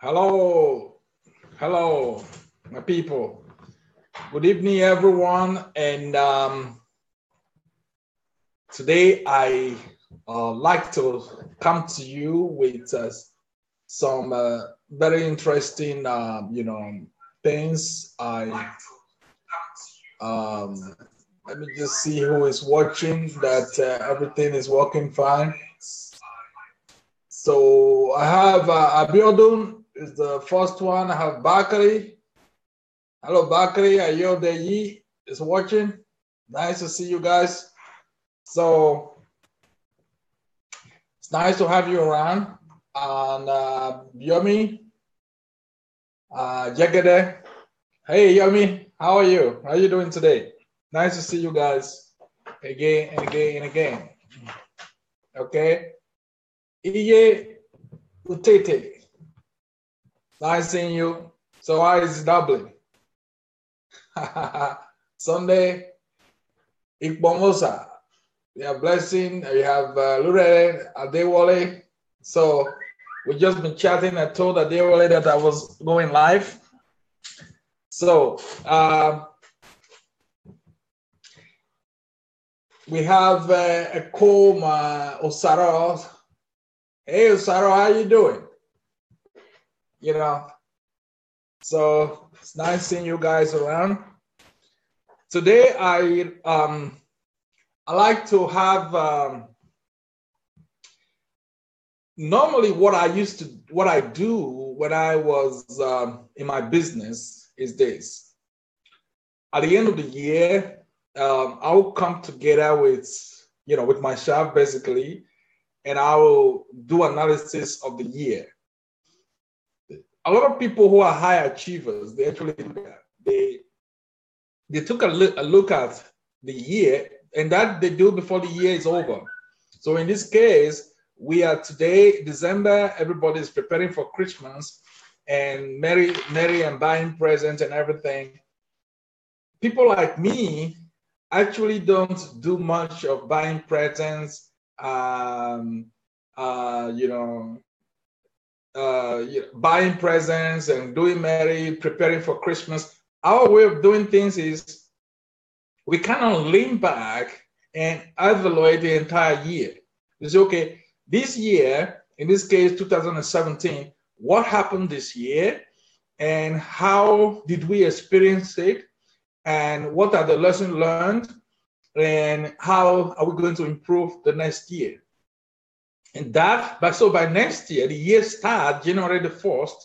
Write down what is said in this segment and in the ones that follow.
Hello, hello, my people. Good evening, everyone. And today I like to come to you with some very interesting, things. Let me just see who is watching. That everything is working fine. So I have Abiodun is the first one. I have Bakari. Hello, Bakari. Ayodeyi is watching. Nice to see you guys. So it's nice to have you around. And Yomi, Jagade. Hey, Yomi, how are you? How are you doing today? Nice to see you guys again and again and again. Okay. Iye Utete. Nice seeing you. So how is Dublin? Sunday, Ikbomosa. We have Blessing. We have Lure Adewale. So we've just been chatting. I told Adewale that I was going live. So we have Ekoma Osaro. Hey, Osaro, how you doing? You know, so it's nice seeing you guys around. Today, I like to have normally what I do when I was in my business is this. At the end of the year, I will come together with my staff basically, and I will do analysis of the year. A lot of people who are high achievers, they actually do that. They took a look at the year, and that they do before the year is over. So in this case, we are today, December, everybody is preparing for Christmas and merry and buying presents and everything. People like me actually don't do much of buying presents, buying presents and doing merry, preparing for Christmas. Our way of doing things is we kind of lean back and evaluate the entire year. You say, okay, this year, in this case, 2017, what happened this year and how did we experience it and what are the lessons learned and how are we going to improve the next year? And by next year, the year starts January the 1st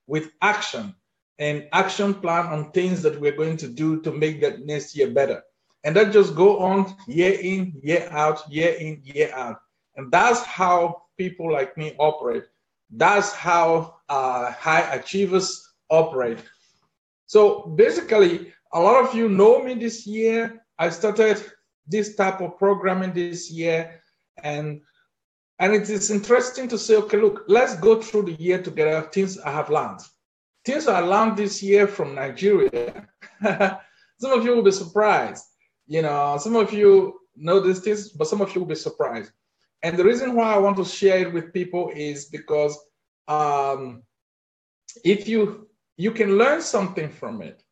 with action and action plan on things that we're going to do to make that next year better. And that just go on year in, year out, year in, year out. And that's how people like me operate. That's how high achievers operate. So basically, a lot of you know me this year. I started this type of programming this year. And it is interesting to say, okay, look, let's go through the year together, things I have learned. Things I learned this year from Nigeria. Some of you will be surprised. Some of you know these things, but some of you will be surprised. And the reason why I want to share it with people is because if you can learn something from it,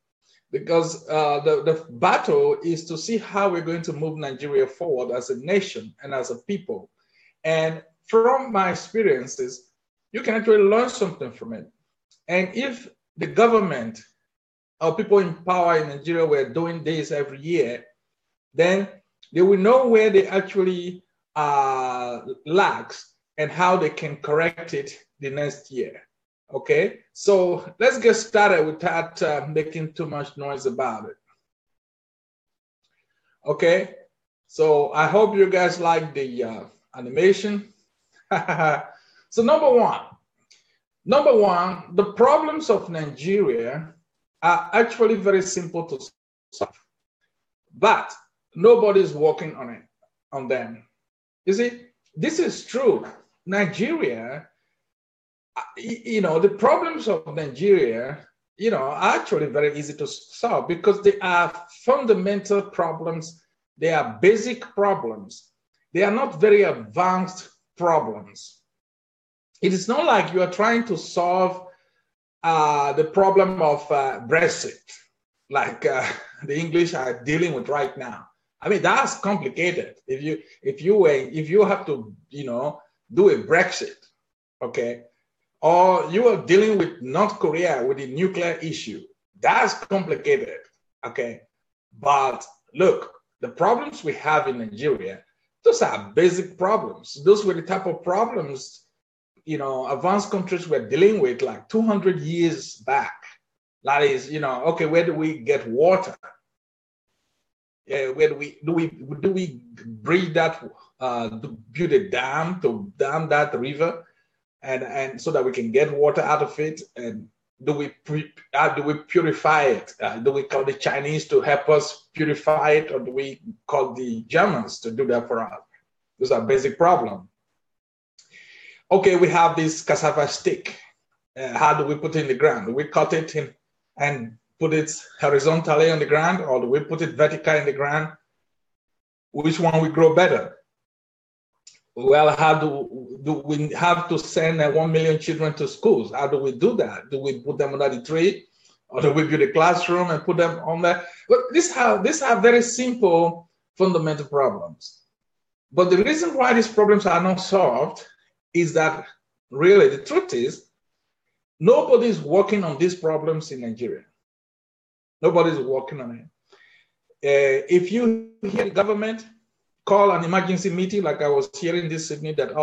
because the battle is to see how we're going to move Nigeria forward as a nation and as a people. And from my experiences, you can actually learn something from it. And if the government or people in power in Nigeria were doing this every year, then they will know where they actually lacks and how they can correct it the next year. Okay, so let's get started without making too much noise about it. Okay, so I hope you guys like the animation. So number one, the problems of Nigeria are actually very simple to solve, but nobody's working on them. You see, this is true. Nigeria, the problems of Nigeria, are actually very easy to solve because they are fundamental problems. They are basic problems. They are not very advanced problems. It is not like you are trying to solve the problem of Brexit, like the English are dealing with right now. I mean, that's complicated. If you have to, do a Brexit, okay, or you are dealing with North Korea with the nuclear issue, that's complicated, okay. But look, the problems we have in Nigeria, those are basic problems. Those were the type of problems, advanced countries were dealing with like 200 years back. That is, okay, where do we get water? Where do we bridge that, to build a dam to dam that river, and so that we can get water out of it? And do we purify it? Do we call the Chinese to help us purify it, or do we call the Germans to do that for us? Those are basic problems. Okay, we have this cassava stick. How do we put it in the ground? Do we cut it in and put it horizontally on the ground, or do we put it vertically in the ground? Which one will grow better? Well, how do we have to send 1 million children to schools? How do we do that? Do we put them under the tree, or do we build a classroom and put them on there? But these are very simple, fundamental problems. But the reason why these problems are not solved is that really the truth is nobody's working on these problems in Nigeria. Nobody's working on it. If you hear the government call an emergency meeting, like I was hearing this evening that,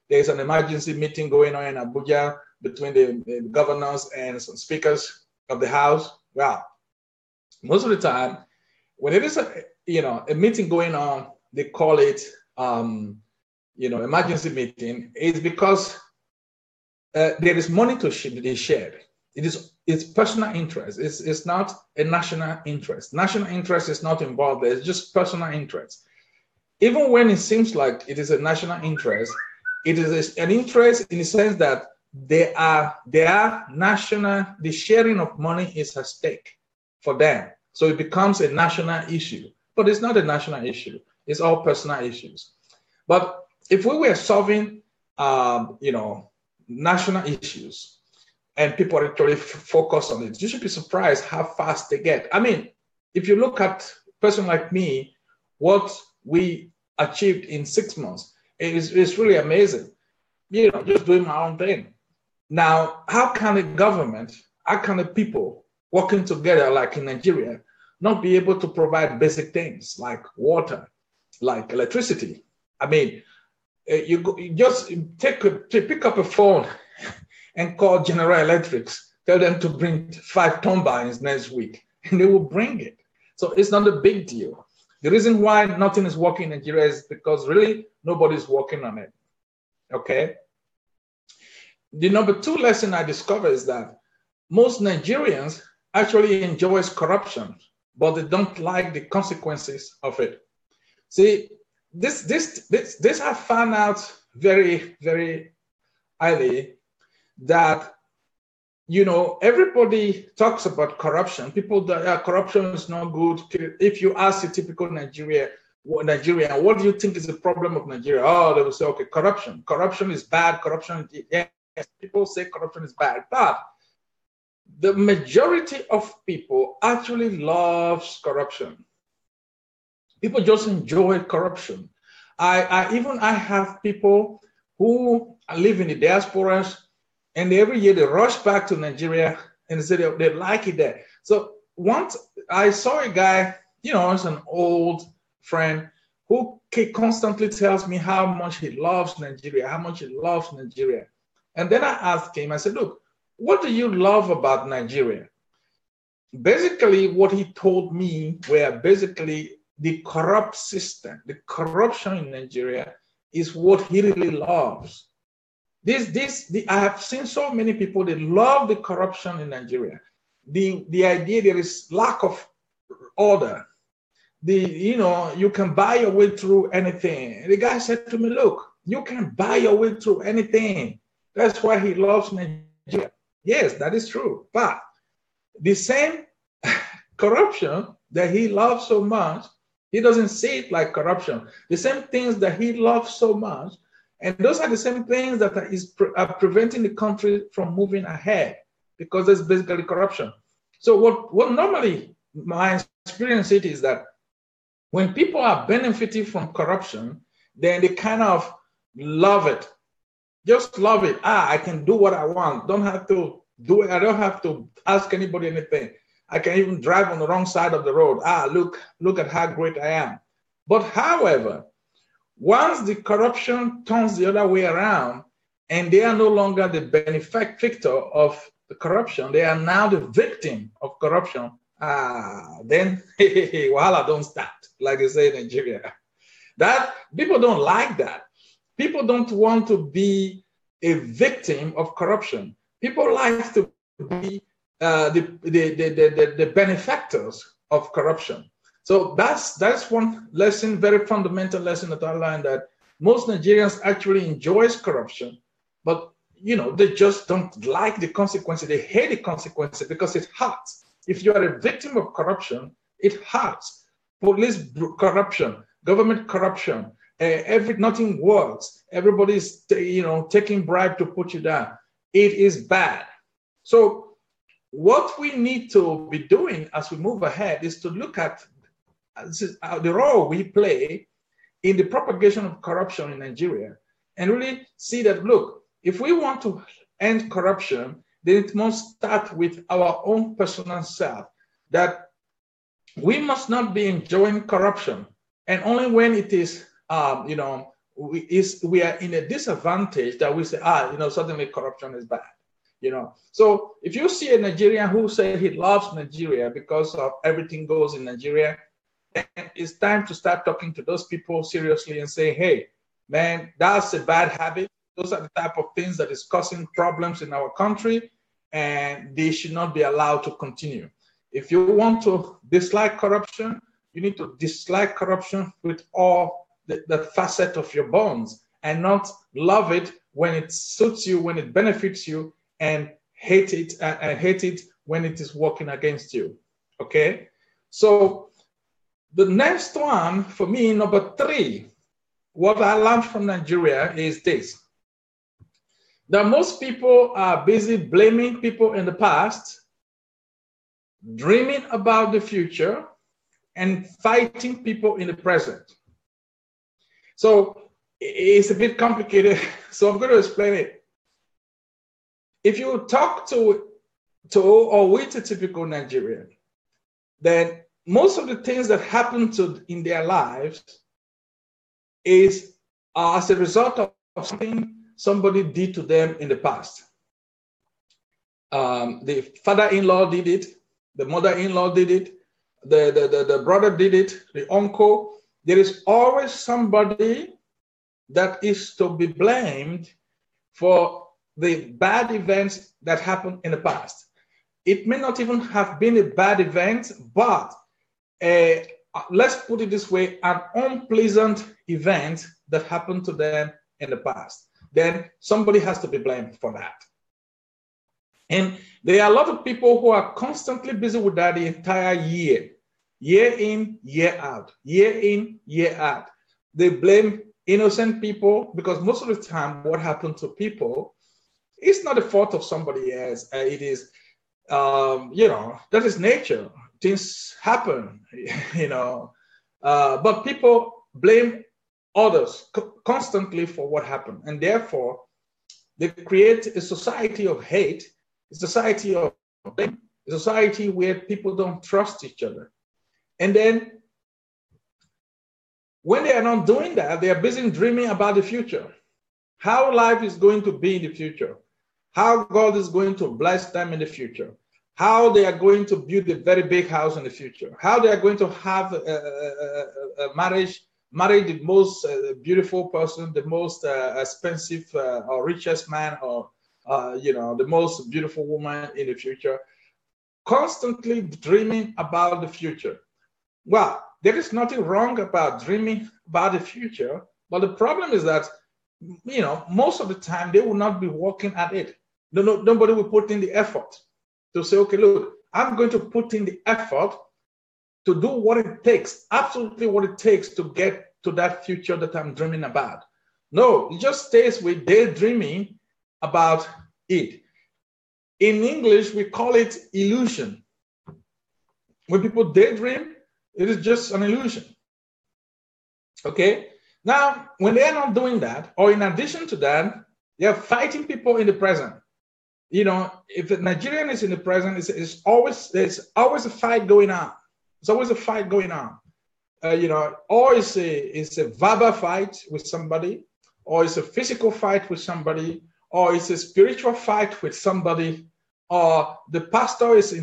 there's an emergency meeting going on in Abuja between the governors and some speakers of the House. Well, most of the time, when there is a meeting going on, they call it emergency meeting, is because there is money to be shared. It's personal interest. It's not a national interest. National interest is not involved there. It's just personal interest. Even when it seems like it is a national interest, it is an interest in the sense that the sharing of money is at stake for them. So it becomes a national issue, but it's not a national issue. It's all personal issues. But if we were solving, national issues and people actually focus on it, you should be surprised how fast they get. I mean, if you look at a person like me, what we achieved in 6 months is really amazing. Just doing my own thing. Now, how can a government, how can the people working together, like in Nigeria, not be able to provide basic things like water, like electricity? I mean, you just pick up a phone and call General Electric, tell them to bring 5 turbines next week, and they will bring it. So it's not a big deal. The reason why nothing is working in Nigeria is because really nobody's working on it. Okay. The number 2 lesson I discovered is that most Nigerians actually enjoys corruption, but they don't like the consequences of it. See, this I found out very, very highly that, everybody talks about corruption. People that corruption is not good. If you ask a typical Nigerian, what do you think is the problem of Nigeria? Oh, they will say, okay, corruption. Corruption is bad. Corruption, yes, people say corruption is bad. But the majority of people actually loves corruption. People just enjoy corruption. I have people who live in the diasporas, and every year they rush back to Nigeria and they say they like it there. So once I saw a guy, it's an old friend who constantly tells me how much he loves Nigeria, And then I asked him, I said, look, what do you love about Nigeria? Basically, what he told me were basically the corrupt system, the corruption in Nigeria is what he really loves. I have seen so many people, they love the corruption in Nigeria. The idea there is lack of order. You can buy your way through anything. The guy said to me, look, you can buy your way through anything. That's why he loves Nigeria. Yes, that is true. But the same corruption that he loves so much, he doesn't see it like corruption. The same things that he loves so much, and those are the same things that are preventing the country from moving ahead. because it's basically corruption. So what normally my experience it is that when people are benefiting from corruption, then they kind of love it. Just love it. I can do what I want. Don't have to do it. I don't have to ask anybody anything. I can even drive on the wrong side of the road. Look at how great I am. But however, once the corruption turns the other way around and they are no longer the benefactor of the corruption, they are now the victim of corruption, then wahala don't start, like they say in Nigeria. That people don't like that. People don't want to be a victim of corruption. People like to be the benefactors of corruption. So that's one lesson, very fundamental lesson that I learned, that most Nigerians actually enjoys corruption, but they just don't like the consequences. They hate the consequences because it hurts. If you are a victim of corruption, it hurts. Police corruption, government corruption, nothing works. Everybody's taking bribe to put you down. It is bad. So what we need to be doing as we move ahead is to look at the role we play in the propagation of corruption in Nigeria, and really see that, look, if we want to end corruption, then it must start with our own personal self, that we must not be enjoying corruption. And only when it is, we are in a disadvantage that we say, suddenly corruption is bad. So if you see a Nigerian who says he loves Nigeria because of everything goes in Nigeria, then it's time to start talking to those people seriously and say, hey, man, that's a bad habit. Those are the type of things that is causing problems in our country, and they should not be allowed to continue. If you want to dislike corruption, you need to dislike corruption with all the facet of your bones, and not love it when it suits you, when it benefits you, and hate it when it is working against you. Okay? So the next one for me, number 3, what I learned from Nigeria is this: that most people are busy blaming people in the past, dreaming about the future, and fighting people in the present. So it's a bit complicated, so I'm going to explain it. If you talk to or with a typical Nigerian, then most of the things that happen in their lives is as a result of something somebody did to them in the past. The father-in-law did it, the mother-in-law did it, the brother did it, the uncle. There is always somebody that is to be blamed for the bad events that happened in the past. It may not even have been a bad event, but let's put it this way, an unpleasant event that happened to them in the past. Then somebody has to be blamed for that. And there are a lot of people who are constantly busy with that the entire year in, year out, year in, year out. They blame innocent people because most of the time what happened to people is not the fault of somebody else. It is, that is nature. Things happen, but people blame others constantly for what happened. And therefore, they create a society of hate, a society of blame, a society where people don't trust each other. And then when they are not doing that, they are busy dreaming about the future, how life is going to be in the future, how God is going to bless them in the future, how they are going to build a very big house in the future, how they are going to have a marriage, marry the most beautiful person, the most expensive or richest man, or the most beautiful woman in the future, constantly dreaming about the future. Well, there is nothing wrong about dreaming about the future, but the problem is that, most of the time they will not be working at it. Nobody will put in the effort to say, okay, look, I'm going to put in the effort to do what it takes, absolutely what it takes to get to that future that I'm dreaming about. No, it just stays with daydreaming about it. In English, we call it illusion. When people daydream, it is just an illusion. Okay? Now, when they are not doing that, or in addition to that, they are fighting people in the present. You know, if a Nigerian is in the present, there's always a fight going on. There's always a fight going on. You know, or it's a verbal fight with somebody, or it's a physical fight with somebody, or it's a spiritual fight with somebody, or the pastor is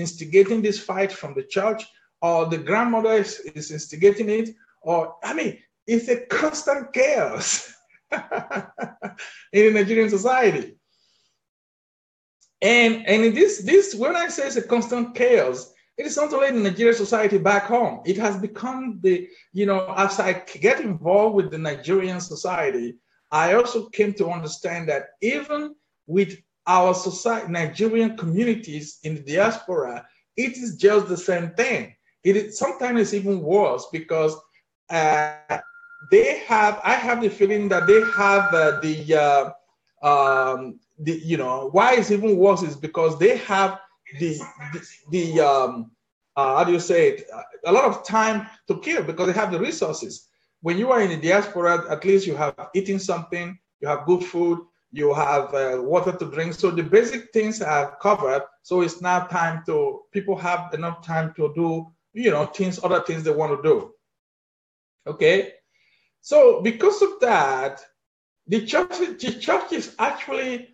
instigating this fight from the church, or the grandmother is instigating it, or, I mean, it's a constant chaos in the Nigerian society. And in this, when I say it's a constant chaos, it is not only in the Nigerian society back home. It has become as I get involved with the Nigerian society, I also came to understand that even with our society, Nigerian communities in the diaspora, it is just the same thing. Sometimes it's even worse because I have the feeling that they have why it's even worse is because they have how do you say it? A lot of time to kill because they have the resources. When you are in the diaspora, at least you have eaten something, you have good food, you have water to drink. So the basic things are covered. So it's now people have enough time to do, other things they want to do. Okay. So because of that, the church is actually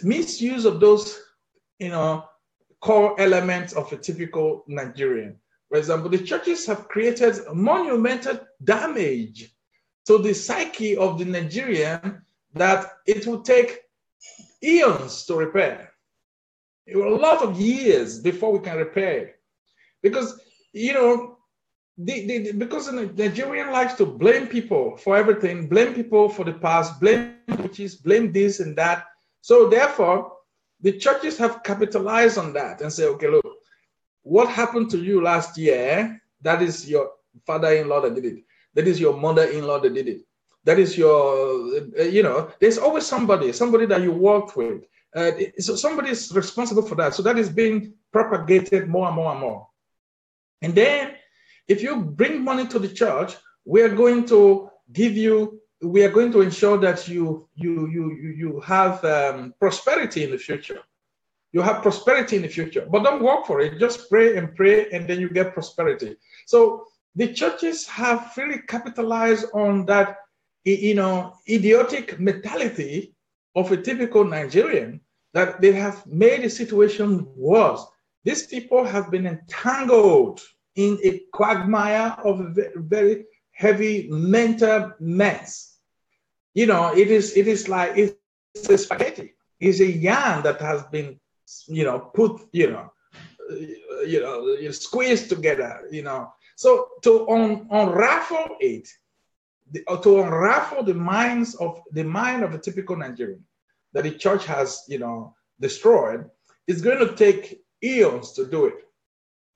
misuse of those, core elements of a typical Nigerian. For example, the churches have created monumental damage to the psyche of the Nigerian that it will take eons to repair. It will a lot of years before we can repair it. Because, because the Nigerian likes to blame people for everything, blame people for the past, blame churches, blame this and that. So therefore, the churches have capitalized on that and say, okay, look, what happened to you last year? That is your father-in-law that did it. That is your mother-in-law that did it. That is your, there's always somebody that you worked with. So somebody is responsible for that. So that is being propagated more and more and more. And then if you bring money to the church, we are going to ensure that you have prosperity in the future. You have prosperity in the future, but don't work for it. Just pray, and then you get prosperity. So the churches have really capitalized on that, idiotic mentality of a typical Nigerian, that they have made the situation worse. These people have been entangled in a quagmire of a very heavy mental mess. It is like it's a spaghetti. It's a yarn that has been, put, squeezed together. So to unravel it, to unravel the mind of a typical Nigerian that the church has, destroyed, it's going to take eons to do it.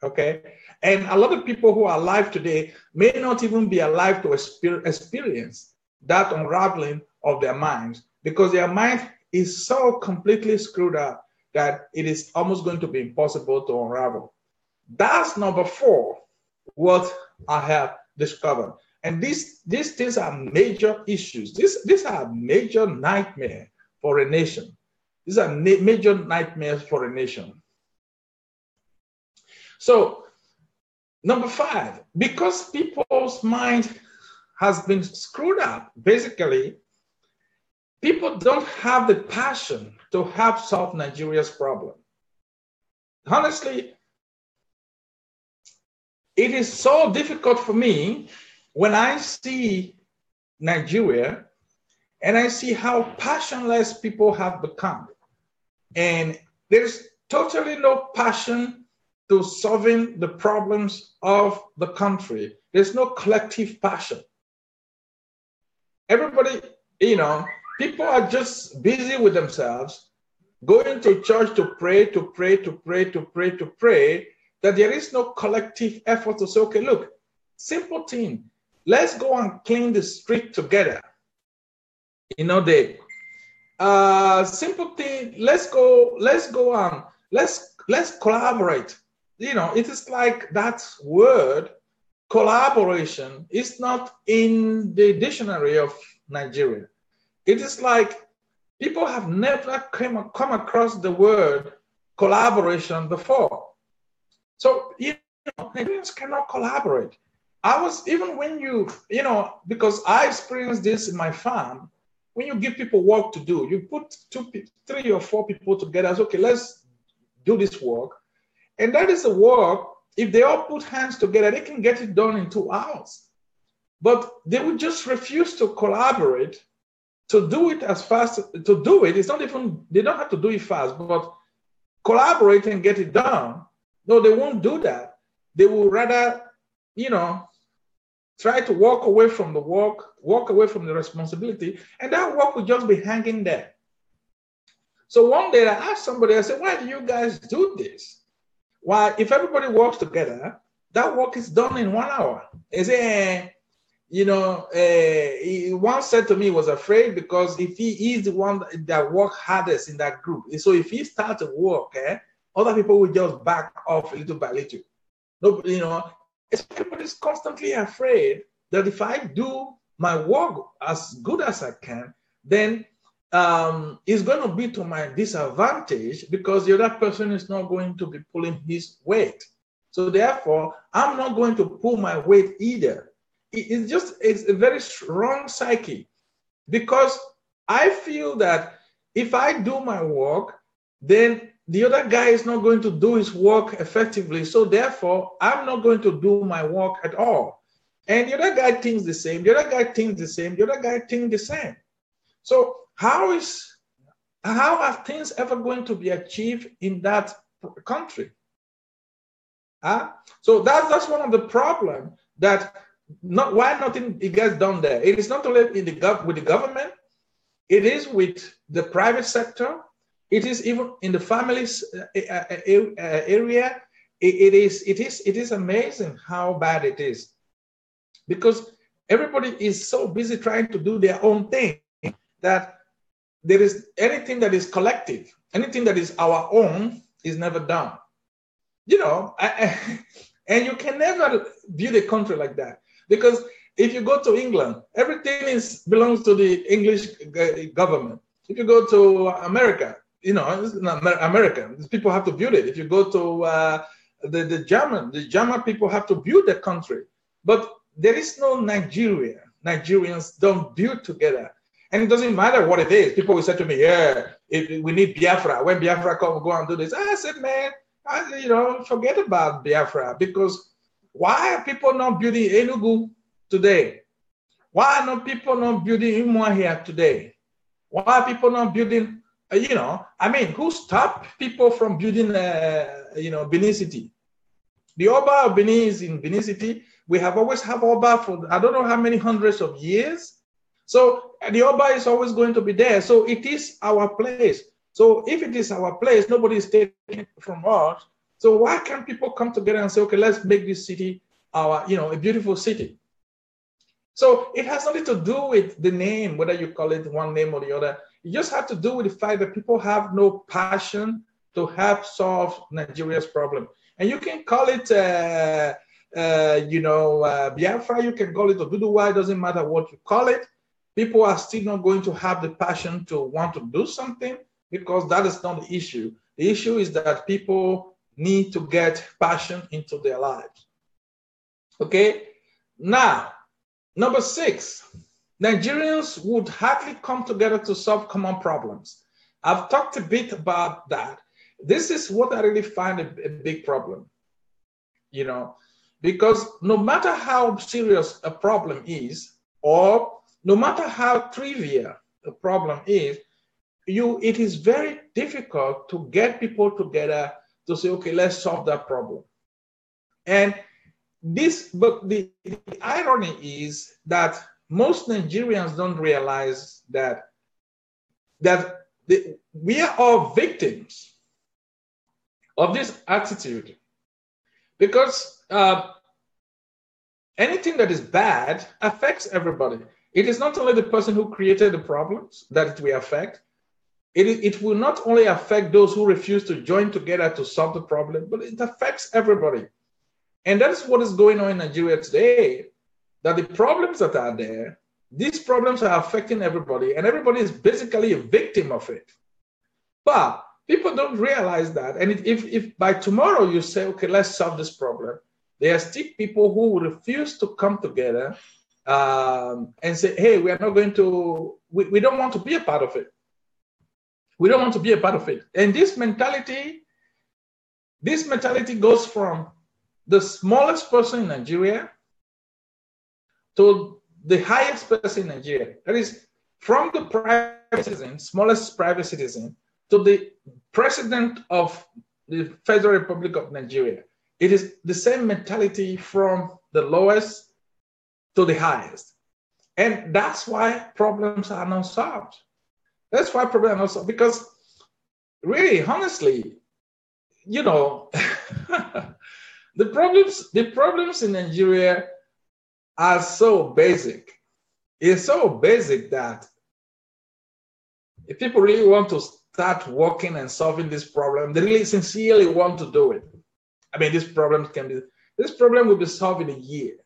Okay, and a lot of people who are alive today may not even be alive to experience that unraveling of their minds, because their mind is so completely screwed up that it is almost going to be impossible to unravel. That's number 4, what I have discovered. And these things are major issues. These are major nightmares for a nation. These are major nightmares for a nation. So, number 5, because people's mind has been screwed up, basically, people don't have the passion to help solve Nigeria's problem. Honestly, it is so difficult for me when I see Nigeria and I see how passionless people have become. And there's totally no passion to solving the problems of the country. There's no collective passion. Everybody, people are just busy with themselves, going to church to pray, that there is no collective effort to say, okay, look, simple thing, let's go and clean the street together. Simple thing. Let's go on. Let's collaborate. It is like that word collaboration is not in the dictionary of Nigeria. It is like people have never come across the word collaboration before. So, Nigerians cannot collaborate. I was, even when because I experienced this in my farm, when you give people work to do, you put 3 or 4 people together, say, okay, let's do this work. And that is a work, if they all put hands together, they can get it done in 2 hours. But they would just refuse to collaborate to do it as fast. To do it, it's not even, they don't have to do it fast, but collaborate and get it done. No, they won't do that. They will rather, try to walk away from the work, walk away from the responsibility, and that work will just be hanging there. So one day I asked somebody, I said, why do you guys do this? Why, if everybody works together, that work is done in 1 hour. He said, he once said to me, he was afraid because if he is the one that works hardest in that group, so if he starts to work, other people will just back off little by little. No, everybody's constantly afraid that if I do my work as good as I can, then it's going to be to my disadvantage because the other person is not going to be pulling his weight. So therefore, I'm not going to pull my weight either. It's a very strong psyche because I feel that if I do my work, then the other guy is not going to do his work effectively. So therefore, I'm not going to do my work at all. And the other guy thinks the same. The other guy thinks the same. The other guy thinks the same. So how are things ever going to be achieved in that country? So that's one of the problems that why nothing gets done there. It is not only with the government. It is with the private sector. It is even in the families area. It is amazing how bad it is because everybody is so busy trying to do their own thing that there is anything that is collective, anything that is our own is never done. And you can never view the country like that because if you go to England, everything belongs to the English government. If you go to America, it's American. People have to build it. If you go to the German people have to build the country. But there is no Nigeria. Nigerians don't build together. And it doesn't matter what it is. People will say to me, if we need Biafra. When Biafra come, go and do this. I said, man, forget about Biafra because why are people not building Enugu today? Why are not people not building Umuahia today? Why are people not building who stopped people from building, Benin City? The Oba of Benin is in Benin City. We have always have Oba for, I don't know how many hundreds of years. So the Oba is always going to be there. So it is our place. So if it is our place, nobody is taking it from us. So why can't people come together and say, okay, let's make this city a beautiful city? So it has nothing to do with the name, whether you call it one name or the other. It just has to do with the fact that people have no passion to help solve Nigeria's problem. And you can call it, Biafra, you can call it Oduduwa, it doesn't matter what you call it. People are still not going to have the passion to want to do something because that is not the issue. The issue is that people need to get passion into their lives. Okay, now, number 6. Nigerians would hardly come together to solve common problems. I've talked a bit about that. This is what I really find a big problem, because no matter how serious a problem is, or no matter how trivial a problem is, it is very difficult to get people together to say, okay, let's solve that problem. And but the irony is that most Nigerians don't realize that we are all victims of this attitude because anything that is bad affects everybody. It is not only the person who created the problems that it will affect, it will not only affect those who refuse to join together to solve the problem, but it affects everybody. And that's what is going on in Nigeria today, that the problems that are there, these problems are affecting everybody, and everybody is basically a victim of it. But people don't realize that. And if by tomorrow you say, okay, let's solve this problem, there are still people who will refuse to come together and say, hey, we are not going to, we don't want to be a part of it. We don't want to be a part of it. And this mentality goes from the smallest person in Nigeria to the highest person in Nigeria. That is, from the private citizen, smallest private citizen, to the president of the Federal Republic of Nigeria. It is the same mentality from the lowest to the highest. And that's why problems are not solved. That's why problems are not solved. Because really, honestly, you know, the problems in Nigeria are so basic. It's so basic that if people really want to start working and solving this problem, they really sincerely want to do it. I mean, this problem will be solved in a year.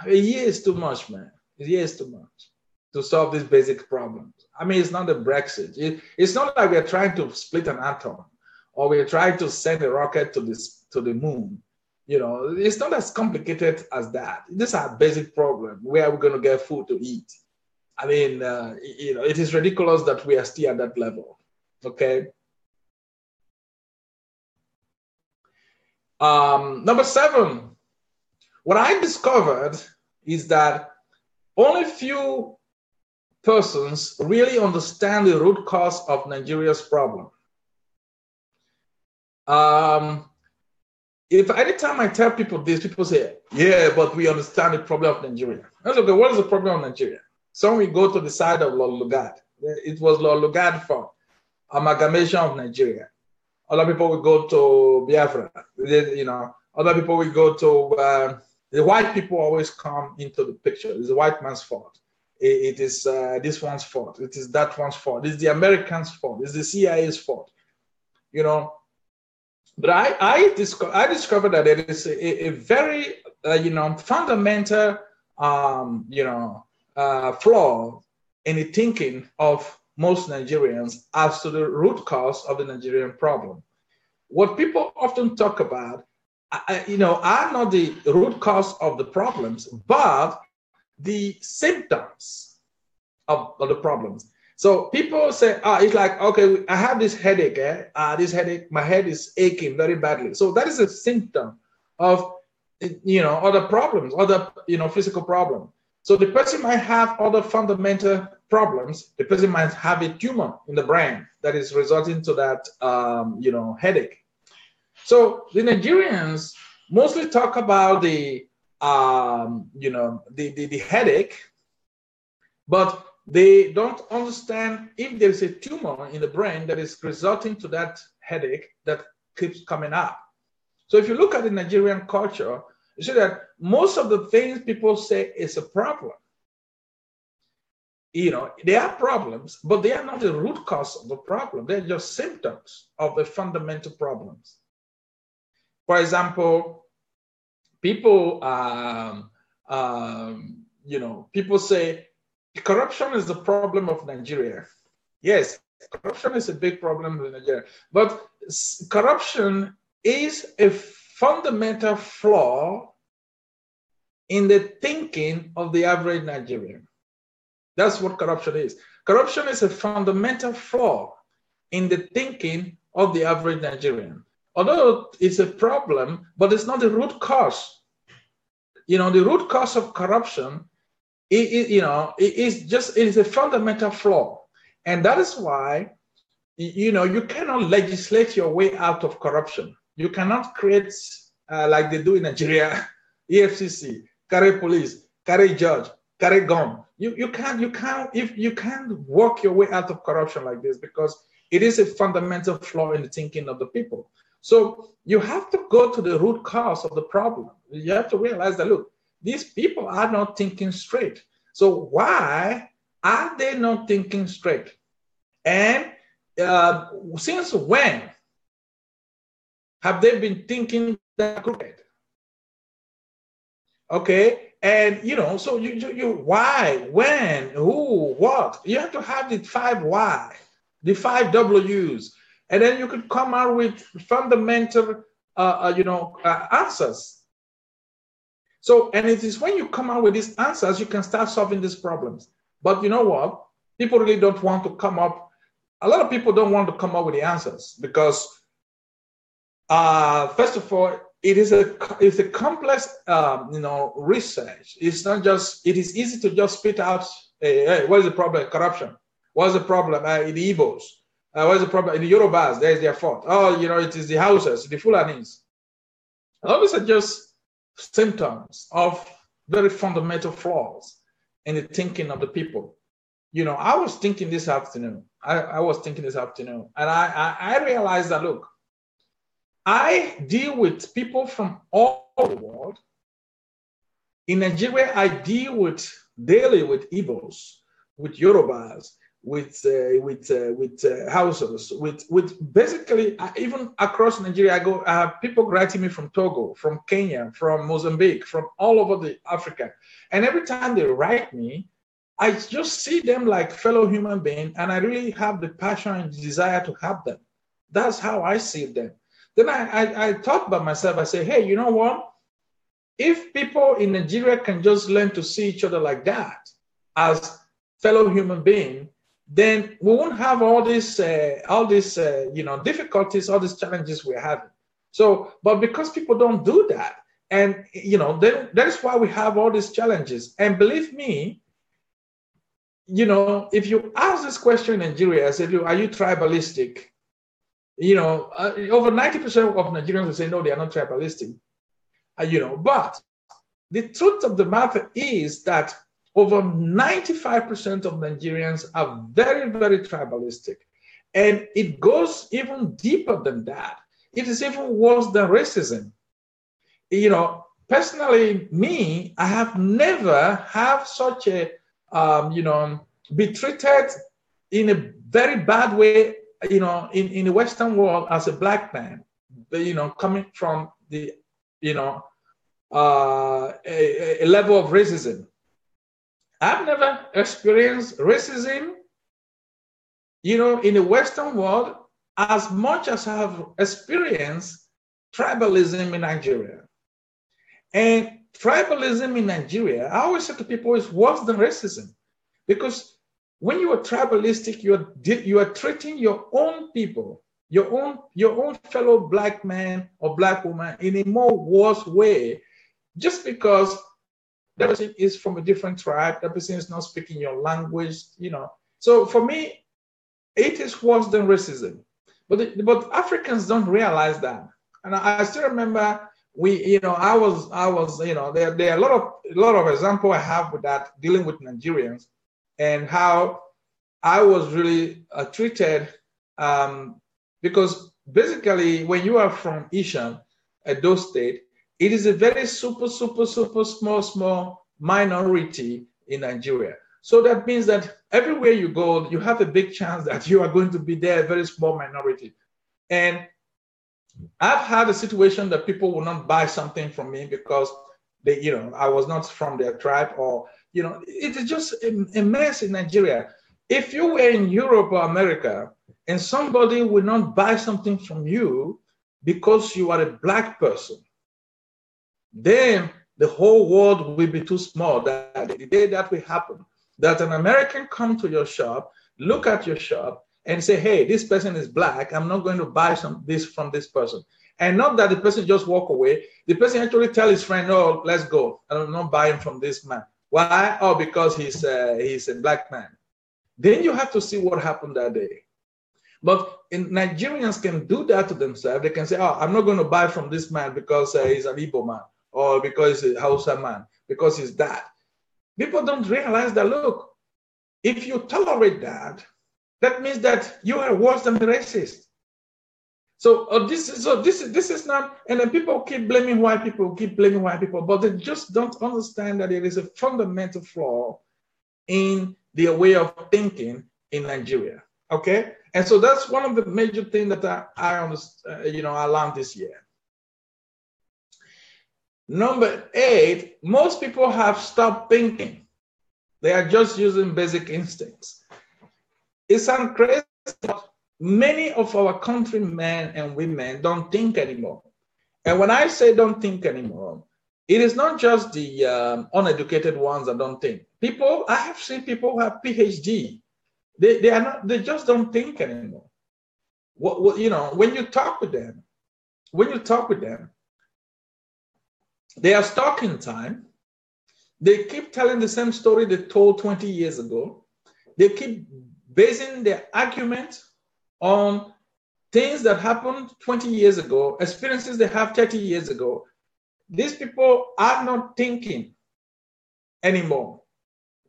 A year is too much, man. A year is too much to solve these basic problems. I mean, it's not a Brexit. It's not like we're trying to split an atom or we're trying to send a rocket to the moon. You know, it's not as complicated as that. These are basic problems. Where are we going to get food to eat? I mean, you know, it is ridiculous that we are still at that level. Okay. Number 7, what I discovered is that only few persons really understand the root cause of Nigeria's problem. If anytime I tell people this, people say, yeah, but we understand the problem of Nigeria. That's okay, what is the problem of Nigeria? Some will go to the side of Lord Lugard. It was Lord Lugard for amalgamation of Nigeria. Other people will go to Biafra. You know, other people will go to the white people always come into the picture. It's the white man's fault. It is this one's fault. It is that one's fault. It's the Americans' fault. It's the CIA's fault. You know, but I discovered that there is a very you know, fundamental flaw in the thinking of most Nigerians as to the root cause of the Nigerian problem. What people often talk about, you know, are not the root cause of the problems, but the symptoms of the problems. So people say, it's like, okay, I have this headache. This headache, my head is aching very badly. So that is a symptom of, you know, other problems, other, you know, physical problems. So the person might have other fundamental problems. The person might have a tumor in the brain that is resulting to that, you know, headache. So the Nigerians mostly talk about the, you know, the headache, but they don't understand if there is a tumor in the brain that is resulting to that headache that keeps coming up. So if you look at the Nigerian culture, you see that most of the things people say is a problem. You know, they are problems, but they are not the root cause of the problem. They're just symptoms of the fundamental problems. For example, people, you know, people say corruption is the problem of Nigeria. Yes, corruption is a big problem in Nigeria, but corruption is a fundamental flaw in the thinking of the average Nigerian. That's what corruption is. Corruption is a fundamental flaw in the thinking of the average Nigerian. Although it's a problem, but it's not the root cause. You know, the root cause of corruption, it is a fundamental flaw. And that is why, you know, you cannot legislate your way out of corruption. You cannot create, like they do in Nigeria, EFCC, carry police, carry judge, carry gun. You can't work your way out of corruption like this, because it is a fundamental flaw in the thinking of the people. So you have to go to the root cause of the problem. You have to realize that, look, these people are not thinking straight. So why are they not thinking straight? And Since when have they been thinking that crooked? Okay, and so you why, when, who, what? You have to have the 5 why, the 5 W's, and then you could come out with fundamental, answers. So, and it is when you come out with these answers, you can start solving these problems. But you know what? People really don't want to come up. A lot of people don't want to come up with the answers because, first of all, it's a complex, research. It's not just. It is easy to just spit out. Hey, what is the problem? Corruption. What's the problem? In the Igbos. What is the problem? In the Yorubas, there's their fault. Oh, it is the Hausas, the Fulanis. All these are just symptoms of very fundamental flaws in the thinking of the people. I was thinking this afternoon. I was thinking this afternoon, and I realized that, look, I deal with people from all over the world. In Nigeria, I deal daily with Igbos, with Yorubas, with Hausas, with basically even across Nigeria. I have people writing me from Togo, from Kenya, from Mozambique, from all over the Africa, and every time they write me, I just see them like fellow human beings, and I really have the passion and desire to help them. That's how I see them. Then I thought by myself, I say, hey, you know what? If people in Nigeria can just learn to see each other like that as fellow human beings, then we won't have all these difficulties, all these challenges we're having. So, but because people don't do that, and then that is why we have all these challenges. And believe me, if you ask this question in Nigeria, I said, are you tribalistic? Over 90% of Nigerians will say, no, they are not tribalistic. But the truth of the matter is that over 95% of Nigerians are very, very tribalistic. And it goes even deeper than that. It is even worse than racism. Personally, me, I have never have such a, be treated in a very bad way, in the Western world as a Black man, coming from the, a level of racism. I've never experienced racism, in the Western world as much as I have experienced tribalism in Nigeria. And tribalism in Nigeria, I always say to people, is worse than racism, because when you are tribalistic, you are treating your own people, your own fellow Black man or Black woman in a more worse way, just because that person is from a different tribe, that person is not speaking your language, So for me, it is worse than racism. But Africans don't realize that. And I still remember I was there are a lot of examples I have with that, dealing with Nigerians, and how I was really treated, because basically when you are from Ishan, Edo State, it is a very super small minority in Nigeria. So that means that everywhere you go, you have a big chance that you are going to be there, a very small minority. And I've had a situation that people will not buy something from me because I was not from their tribe, or, it is just a mess in Nigeria. If you were in Europe or America and somebody will not buy something from you because you are a Black person, then the whole world will be too small. That the day that will happen, that an American come to your shop, look at your shop, and say, hey, this person is Black, I'm not going to buy this from this person. And not that the person just walk away. The person actually tell his friend, oh, let's go. I'm not buying from this man. Why? Oh, because he's a Black man. Then you have to see what happened that day. But Nigerians can do that to themselves. They can say, oh, I'm not going to buy from this man because he's an Igbo man, or because he's a Hausa man, because he's that. People don't realize that, look, if you tolerate that, that means that you are worse than the racist. So this is not, and then people keep blaming white people, but they just don't understand that there is a fundamental flaw in their way of thinking in Nigeria. Okay, And so that's one of the major things that I learned this year. Number 8, most people have stopped thinking. They are just using basic instincts. It sounds crazy, but many of our countrymen and women don't think anymore. And when I say don't think anymore, it is not just the uneducated ones that don't think. I have seen people who have PhD. They just don't think anymore. When you talk with them, they are stuck in time. They keep telling the same story they told 20 years ago. They keep basing their argument on things that happened 20 years ago, experiences they have 30 years ago. These people are not thinking anymore.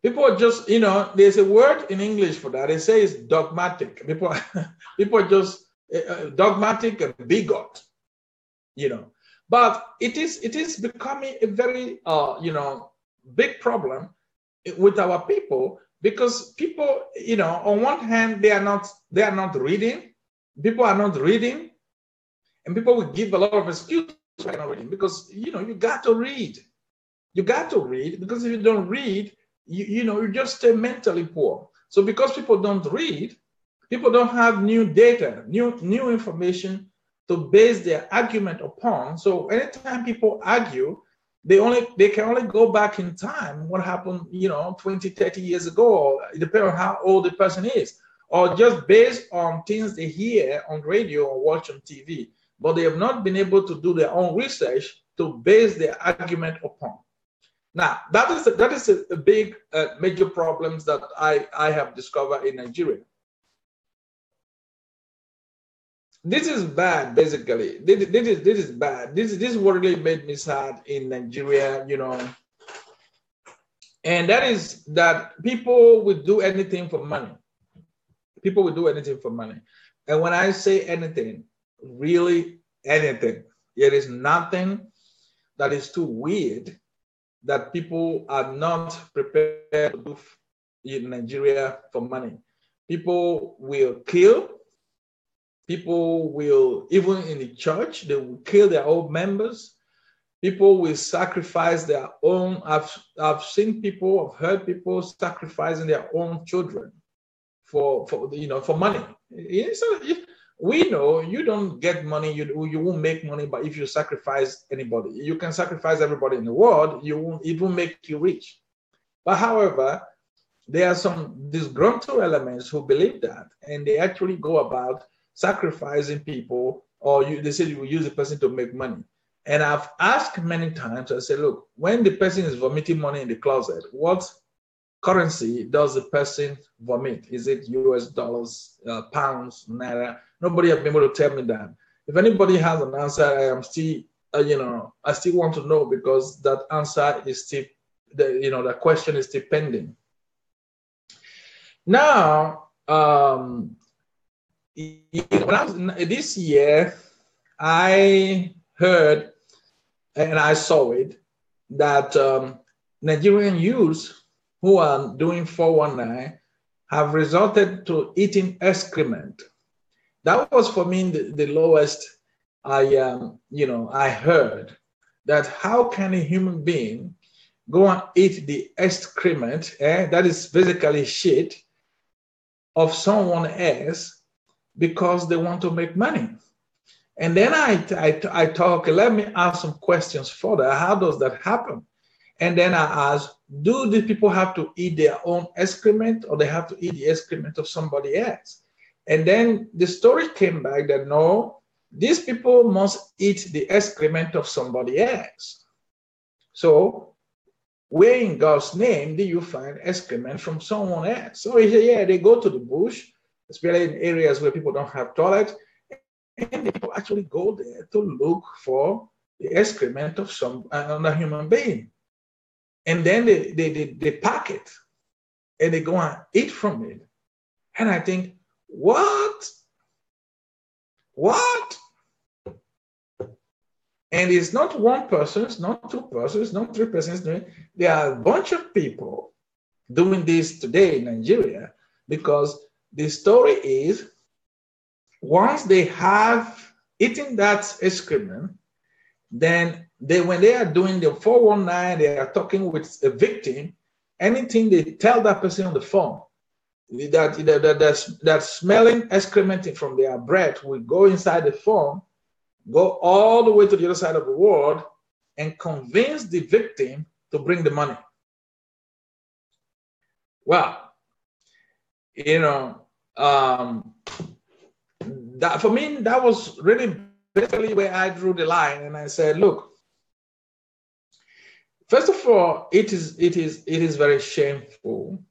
People are just, there's a word in English for that. They say it's dogmatic. People are just dogmatic and bigot, But it is becoming a very, big problem with our people, because people, on one hand, they are not reading. People are not reading, and people will give a lot of excuses for not reading, because you got to read. You got to read, because if you don't read, you just stay mentally poor. So because people don't read, people don't have new data, new information to base their argument upon. So anytime people argue, they can only go back in time, what happened, 20, 30 years ago, or depending on how old the person is, or just based on things they hear on radio or watch on TV. But they have not been able to do their own research to base their argument upon. Now, that is a big, major problems that I have discovered in Nigeria. This is bad, basically. This is bad. This is what really made me sad in Nigeria, And that is that people will do anything for money. People will do anything for money. And when I say anything, really anything, there is nothing that is too weird that people are not prepared to do in Nigeria for money. People will kill. People will, even in the church, they will kill their own members. People will sacrifice their own. I've seen people, I've heard people sacrificing their own children for money. We know you don't get money, you won't make money, but if you sacrifice anybody, you can sacrifice everybody in the world, it won't make you rich. But however, there are some disgruntled elements who believe that, and they actually go about sacrificing people, or they say you will use the person to make money. And I've asked many times, I say, look, when the person is vomiting money in the closet, what currency does the person vomit? Is it US dollars, pounds, naira? Nobody has been able to tell me that. If anybody has an answer, I am still, I still want to know, because that answer is still, the question is still pending. Now, this year, I heard and I saw it that Nigerian youths who are doing 419 have resorted to eating excrement. That was for me the lowest I heard, that how can a human being go and eat the excrement, that is basically shit, of someone else because they want to make money. And then I talk, let me ask some questions further. How does that happen? And then I ask, do these people have to eat their own excrement, or they have to eat the excrement of somebody else? And then the story came back that no, these people must eat the excrement of somebody else. So where in God's name do you find excrement from someone else? So he said, yeah, they go to the bush, especially in areas where people don't have toilets, and the people actually go there to look for the excrement of some another human being. And then they pack it and they go and eat from it. And I think, what? And it's not one person, it's not two persons, it's not three persons doing it. There are a bunch of people doing this today in Nigeria, because the story is once they have eaten that excrement, then when they are doing the 419, they are talking with a victim, anything they tell that person on the phone, that smelling excrement from their breath will go inside the phone, go all the way to the other side of the world, and convince the victim to bring the money. Well, that for me, that was really basically where I drew the line, and I said, look, first of all, it is very shameful,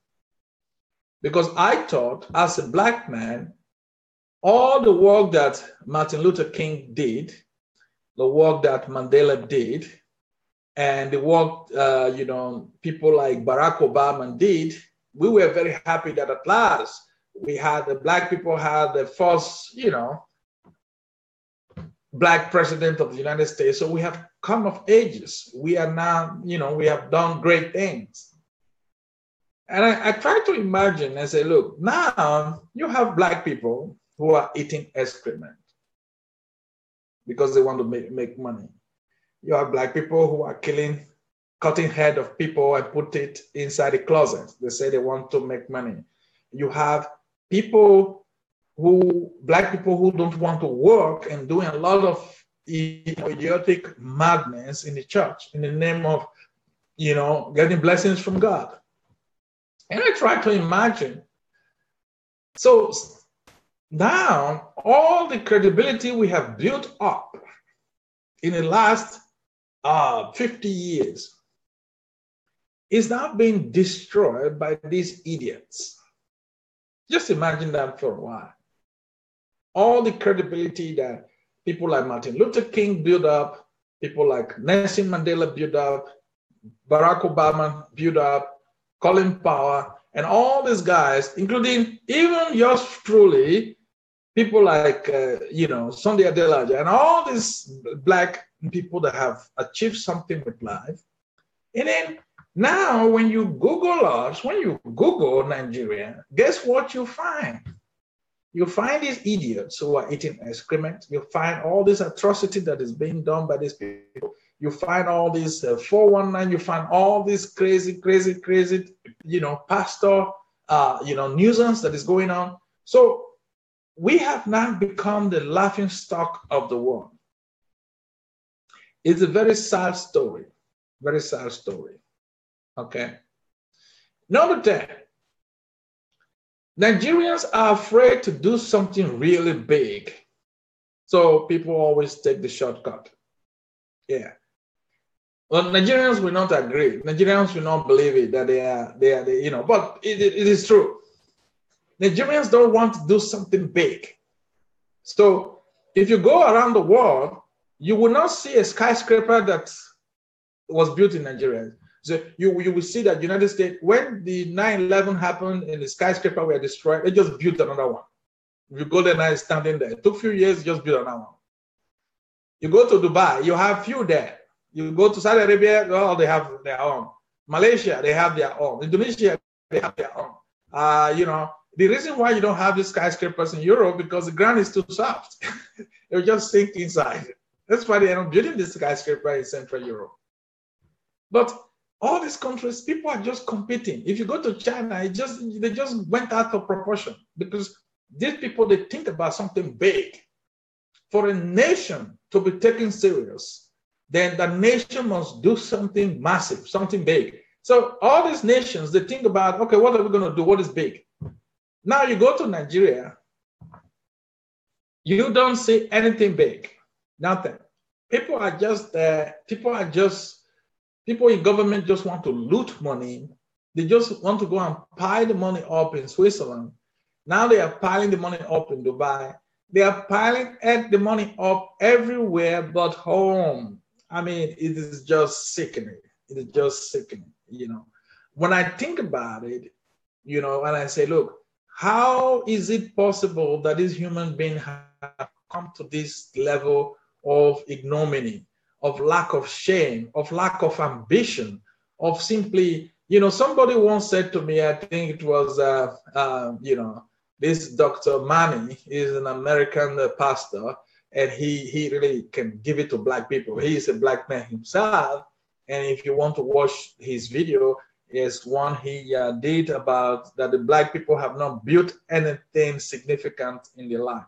because I thought, as a Black man, all the work that Martin Luther King did, the work that Mandela did, and the work people like Barack Obama did, we were very happy that at last we had the Black people had the first, Black president of the United States. So we have come of ages. We are now, we have done great things. And I try to imagine and say, look, now you have Black people who are eating excrement because they want to make money. You have Black people who are cutting head of people and put it inside the closet. They say they want to make money. You have Black people who don't want to work and doing a lot of idiotic madness in the church in the name of, getting blessings from God. And I try to imagine. So now all the credibility we have built up in the last 50 years is now being destroyed by these idiots. Just imagine that for a while. All the credibility that people like Martin Luther King built up, people like Nelson Mandela built up, Barack Obama built up, Colin Powell, and all these guys, including even yours truly, people like, Sunday Adelaja, and all these Black people that have achieved something with life. And then now when you Google us, when you Google Nigeria, guess what you find? You find these idiots who are eating excrement. You find all this atrocity that is being done by these people. You find all this 419. You find all this crazy, pastor, nuisance that is going on. So we have now become the laughing stock of the world. It's a very sad story. Very sad story. Okay. Number 10. Nigerians are afraid to do something really big. So people always take the shortcut. Yeah. Well, Nigerians will not agree. Nigerians will not believe it, that they are, but it is true. Nigerians don't want to do something big. So if you go around the world, you will not see a skyscraper that was built in Nigeria. So you will see that United States, when the 9/11 happened and the skyscraper were destroyed, they just built another one. If you go there now, it's standing there. It took a few years, just built another one. You go to Dubai, you have few there. You go to Saudi Arabia, well, they have their own. Malaysia, they have their own. Indonesia, they have their own. The reason why you don't have these skyscrapers in Europe, because the ground is too soft. They'll just sink inside. That's why they are not building this skyscraper in Central Europe. But all these countries, people are just competing. If you go to China, they just went out of proportion, because these people, they think about something big. For a nation to be taken serious, then the nation must do something massive, something big. So all these nations, they think about, okay, what are we going to do? What is big? Now you go to Nigeria, you don't see anything big, nothing. People in government just want to loot money. They just want to go and pile the money up in Switzerland. Now they are piling the money up in Dubai. They are piling the money up everywhere but home. I mean, it is just sickening. It is just sickening, When I think about it, and I say, look, how is it possible that these human beings have come to this level of ignominy, of lack of shame, of lack of ambition, of simply, somebody once said to me, I think it was, This Dr. Mani is an American pastor, and he really can give it to black people. He is a black man himself, and if you want to watch his video, is one he did about that the black people have not built anything significant in their life.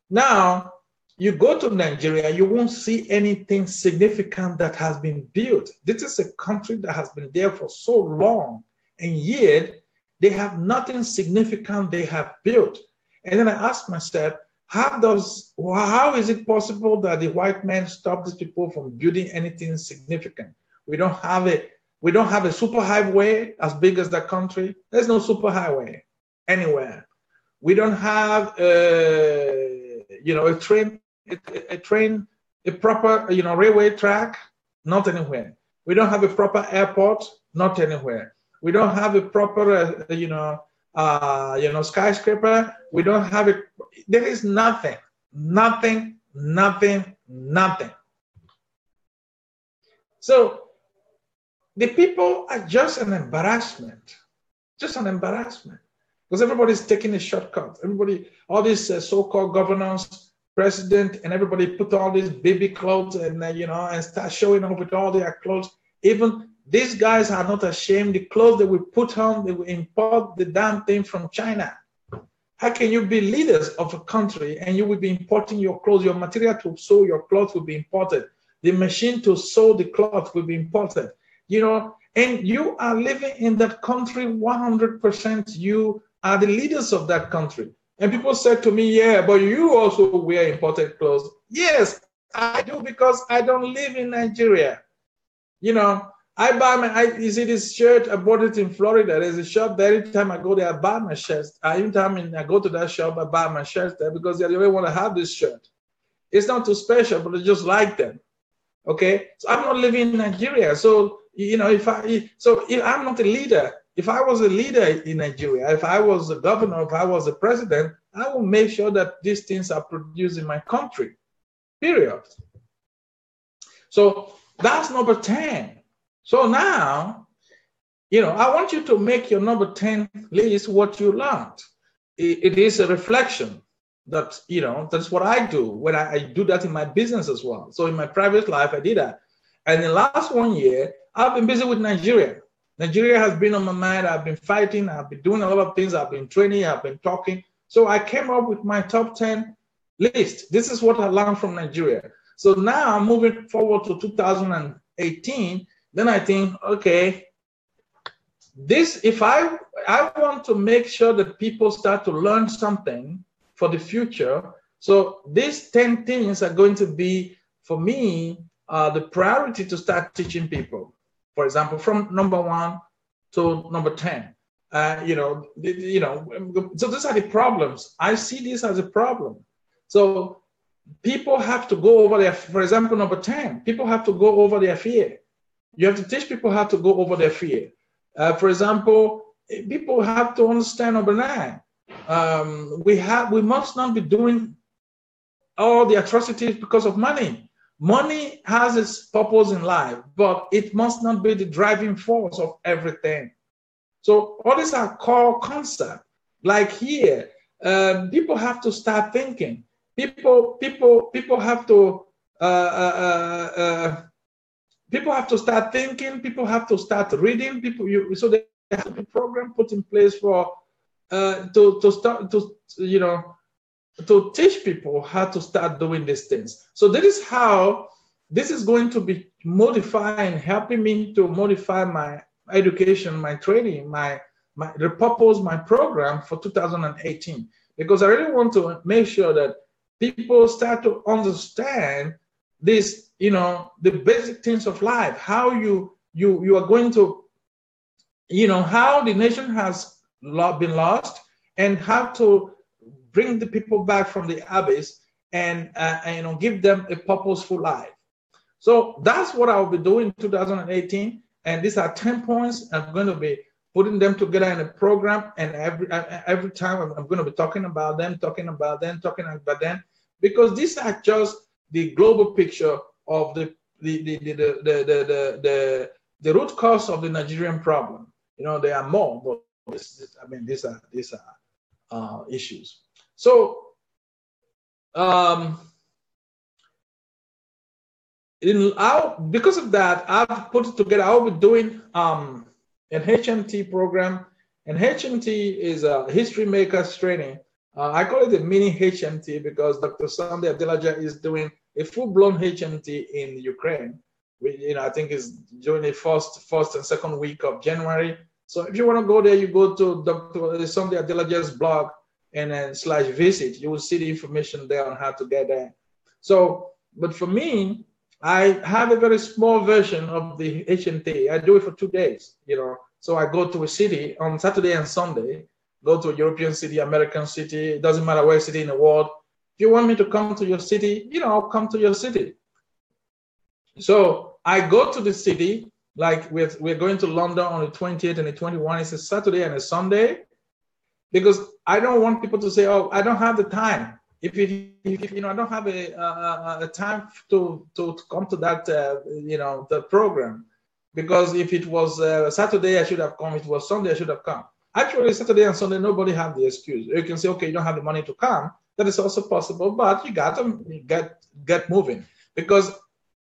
Now, you go to Nigeria, you won't see anything significant that has been built. This is a country that has been there for so long, and yet they have nothing significant they have built. And then I asked myself, how is it possible that the white men stop these people from building anything significant? We don't have a superhighway as big as that country. There's no superhighway anywhere. We don't have a proper railway track, not anywhere. We don't have a proper airport, not anywhere. We don't have a proper skyscraper. We don't have it. There is nothing. So the people are just an embarrassment, because everybody's taking a shortcut. Everybody, all these so-called governors, president, and everybody put all these baby clothes and and start showing up with all their clothes. Even these guys are not ashamed. The clothes they will put on, they will import the damn thing from China. How can you be leaders of a country and you will be importing your clothes? Your material to sew your clothes will be imported. The machine to sew the cloth will be imported. And you are living in that country 100%. You are the leaders of that country. And people said to me, yeah, but you also wear imported clothes. Yes, I do, because I don't live in Nigeria. I buy you see this shirt, I bought it in Florida. There's a shop there. Every time I go there, I buy my shirts. Every time I go to that shop, I buy my shirts there because they really want to have this shirt. It's not too special, but I just like them. Okay, so I'm not living in Nigeria. So if I'm not a leader, if I was a leader in Nigeria, if I was a governor, if I was a president, I will make sure that these things are produced in my country. Period. So that's number 10. So now, I want you to make your number 10 list what you learned. It is a reflection that, that's what I do when I do that in my business as well. So in my private life, I did that. And in the last 1 year, I've been busy with Nigeria. Nigeria has been on my mind. I've been fighting. I've been doing a lot of things. I've been training. I've been talking. So I came up with my top 10 list. This is what I learned from Nigeria. So now I'm moving forward to 2018. Then I think, okay, if I want to make sure that people start to learn something for the future. So these 10 things are going to be, for me, the priority to start teaching people. For example, from number 1 to number 10. So these are the problems. I see this as a problem. So people have to go over their, for example, number 10, people have to go over their fear. You have to teach people how to go over their fear. For example, people have to understand number 9. We must not be doing all the atrocities because of money. Money has its purpose in life, but it must not be the driving force of everything. So all these are core concepts. Like here, people have to start thinking. People have to people have to start thinking. People have to start reading. So they have a program put in place for to teach people how to start doing these things. So that is how this is going to be modifying, helping me to modify my education, my training, repurpose my program for 2018. Because I really want to make sure that people start to understand this, the basic things of life, how you are going to, how the nation has been lost and how to bring the people back from the abyss and give them a purposeful life. So that's what I'll be doing in 2018. And these are 10 points. I'm going to be putting them together in a program. And every time I'm going to be talking about them, because these are just the global picture of the root cause of the Nigerian problem. There are more, but these are issues. So because of that, I've put it together. I'll be doing an HMT program, and HMT is a History Makers training. I call it a mini HMT because Dr. Sunday Adelaja is doing a full-blown HMT in Ukraine. I think is during the first and second week of January. So if you want to go there, you go to Dr. Sunday Adelaja's blog and then /visit. You will see the information there on how to get there. So, but for me, I have a very small version of the HMT. I do it for 2 days, So I go to a city on Saturday and Sunday, go to a European city, American city, it doesn't matter where city in the world. If you want me to come to your city, I'll come to your city. So I go to the city, like we're going to London on the 20th and the 21st. It's a Saturday and a Sunday, because I don't want people to say, oh, I don't have the time. If I don't have a time to come to that, the program, because if it was Saturday, I should have come. If it was Sunday, I should have come. Actually, Saturday and Sunday, nobody have the excuse. You can say, okay, you don't have the money to come. That is also possible, but you got to get moving, because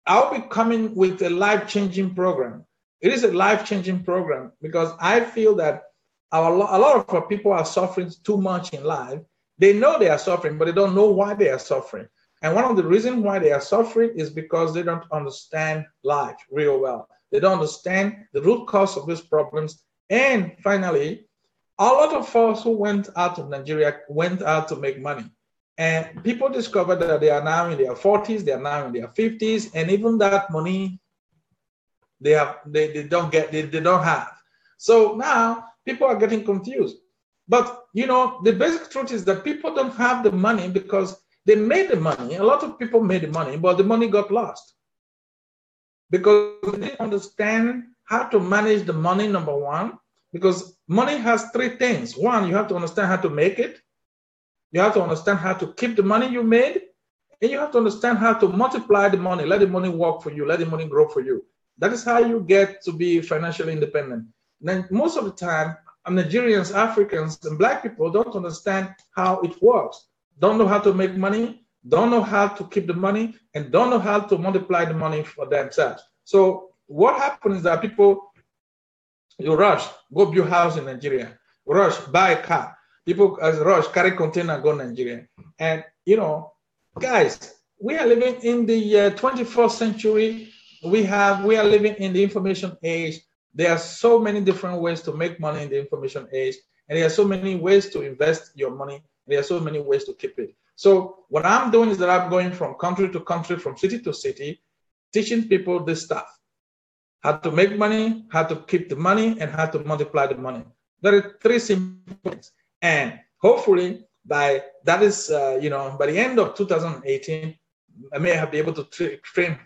I'll be coming with a life-changing program. It is a life-changing program because I feel that a lot of our people are suffering too much in life. They know they are suffering, but they don't know why they are suffering. And one of the reasons why they are suffering is because they don't understand life real well. They don't understand the root cause of these problems. And finally, a lot of us who went out of Nigeria went out to make money. And people discovered that they are now in their 40s, they are now in their 50s, and even that money they don't have. So now people are getting confused. But the basic truth is that people don't have the money because they made the money. A lot of people made the money, but the money got lost because they didn't understand how to manage the money, number one, because money has three things. One, you have to understand how to make it. You have to understand how to keep the money you made, and you have to understand how to multiply the money, let the money work for you, let the money grow for you. That is how you get to be financially independent. Then most of the time, Nigerians, Africans, and Black people don't understand how it works, don't know how to make money, don't know how to keep the money, and don't know how to multiply the money for themselves. So what happens is that people, you rush, go build a house in Nigeria, rush, buy a car. People rush, carry container, go Nigeria. And, guys, we are living in the 21st century. We are living in the information age. There are so many different ways to make money in the information age. And there are so many ways to invest your money. There are so many ways to keep it. So what I'm doing is that I'm going from country to country, from city to city, teaching people this stuff. How to make money, how to keep the money, and how to multiply the money. There are three simple things. And hopefully by the end of 2018, I may have been able to train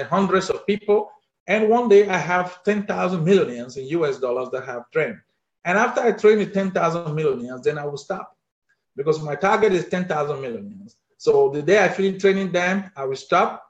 hundreds of people. And one day I have 10,000 millionaires in US dollars that I have trained. And after I train the 10,000 millionaires, then I will stop because my target is 10,000 millionaires. So the day I finish training them, I will stop.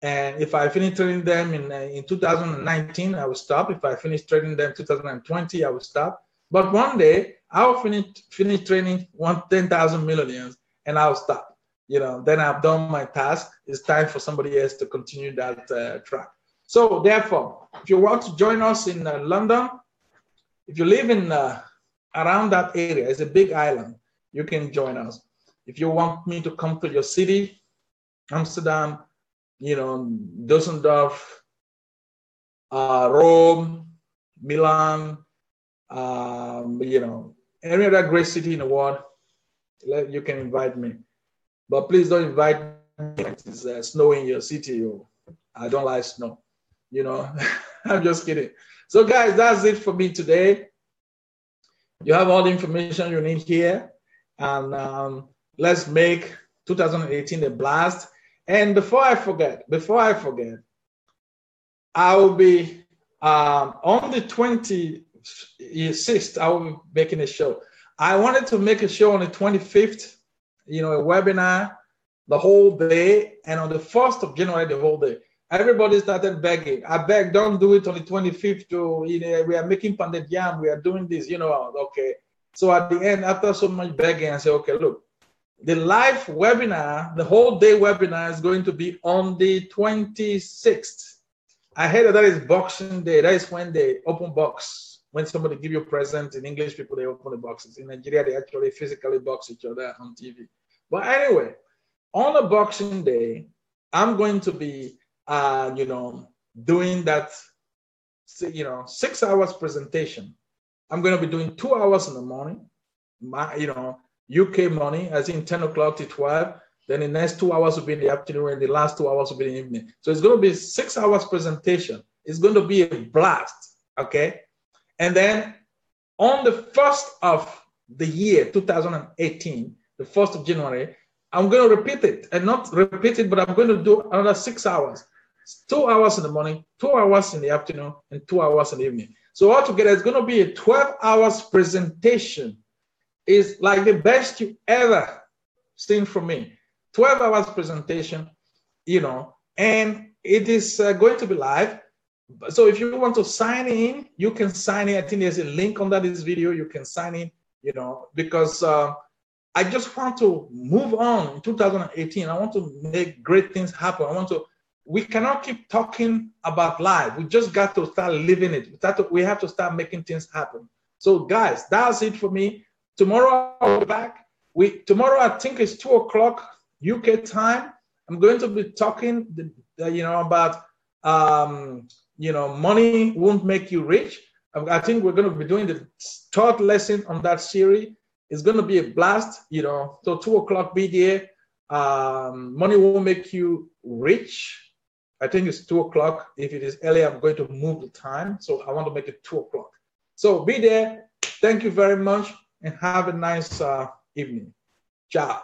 And if I finish training them in 2019, I will stop. If I finish training them in 2020, I will stop. But one day I'll finish training 10,000 millionaires and I'll stop. Then I've done my task. It's time for somebody else to continue that track. So therefore, if you want to join us in London, if you live in around that area, it's a big island, you can join us. If you want me to come to your city, Amsterdam, Düsseldorf, Rome, Milan, any other great city in the world, you can invite me. But please don't invite me when it's snowing in your city. I don't like snow. I'm just kidding. So guys, that's it for me today. You have all the information you need here. And let's make 2018 a blast. And before I forget, I will be on the 26th, I will be making a show. I wanted to make a show on the 25th, a webinar the whole day. And on the 1st of January, the whole day. Everybody started begging. I beg, don't do it on the 25th. We are making pounded yam. We are doing this, okay. So at the end, after so much begging, I said, okay, look, the live webinar, the whole day webinar is going to be on the 26th. I heard that is Boxing Day. That is when they open box. When somebody give you a present, in English, people, they open the boxes. In Nigeria, they actually physically box each other on TV. But anyway, on a Boxing Day, I'm going to be, doing that, 6 hours presentation. I'm going to be doing 2 hours in the morning, UK money, as in 10 o'clock to 12. Then the next 2 hours will be in the afternoon, and the last 2 hours will be in the evening. So it's going to be 6 hours presentation. It's going to be a blast, okay? And then on the 1st of the year, 2018, the 1st of January, I'm going to repeat it, and not repeat it, but I'm going to do another 6 hours. 2 hours in the morning, 2 hours in the afternoon, and 2 hours in the evening. So altogether, it's going to be a 12 hours presentation. It's like the best you ever seen from me. 12 hours presentation, and it is going to be live. So if you want to sign in, you can sign in. I think there's a link under this video. You can sign in, because I just want to move on in 2018. I want to make great things happen. We cannot keep talking about life. We just got to start living it. We have to start making things happen. So guys, that's it for me. Tomorrow I'll be back. Tomorrow I think it's 2 o'clock UK time. I'm going to be talking, about, money won't make you rich. I think we're going to be doing the 3rd lesson on that series. It's going to be a blast, So 2 o'clock be there. Money won't make you rich. I think it's 2 o'clock. If it is early, I'm going to move the time. So I want to make it 2 o'clock. So be there. Thank you very much, and have a nice evening. Ciao.